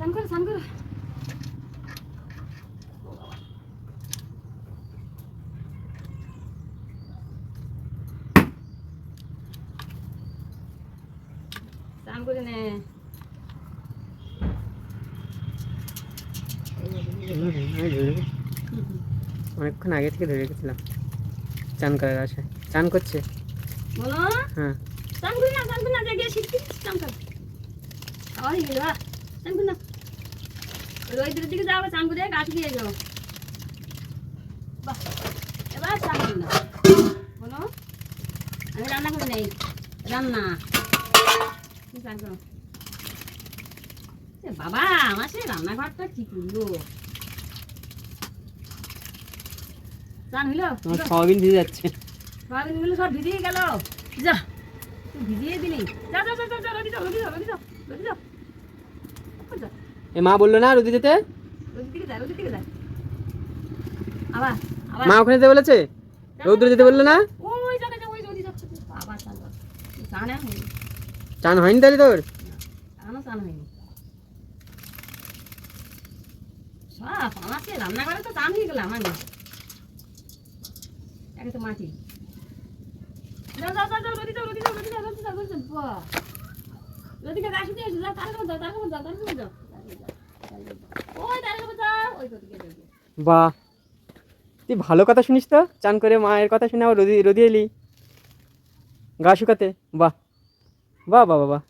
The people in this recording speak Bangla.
স্নান করো স্নান করো। স্নান করে নে। অনেকক্ষণ আগে থেকে ধরে রেখেছিলাম চান করার আশায়। চান করছে বলো হ্যাঁ। স্নান করি না স্নান করি না গিয়ে শিখছি স্নান কর। আবার গেল স্নান করি না। রোহিতের দিকে যাও স্নান করে গাছ দিয়ে যাও। বাহ এবার স্নান করি না বলো আমি রান্না করে নেই রান্না স্নান করো। বাবা আমার সে রান্নাঘরটা কি করলো স্নান হইলো আমার সয়াবিন ভিজে যাচ্ছে। সয়াবিন গুলো সব ভিজিয়ে গেল যা তুই ভিজিয়ে দিলি যা যা যা যা রোদি দাও রোদি দাও রোদি দাও রোদি দাও যা এ মা বললো না রোদি যেতে? রোদি দিকে যা আবার আবার মা ওখানে যেতে বলেছে? রৌদ্র যেতে বললো না? ওই জায়গা যা ওই রোদি যাচ্ছে বাবা স্নান কর স্নান হয়নি চান হয়নি তাহলে তোর? এখনো স্নান হয়নি সব আমাকে রান্নাঘরে তো স্নান হয়ে গেলাম আমি একে তো মাটি যাও যাও যাও রোদি দাও রোদি দাও রোদি দাও রোদি দাও রোদি দাও বাহ রোদিকে গাছ দিয়ে এসো যাও তার কাছে যাও তার কাছে যাও তার কাছে যাও ওই তার কাছে যাও ওই রোদিকে যাও বাহ তুই ভালো কথা শুনিস তো। চান করে মায়ের কথা শুনে আবার রোদি রোদি এলি গা শুকাতে। বাহ বাহ বাহ বাহ।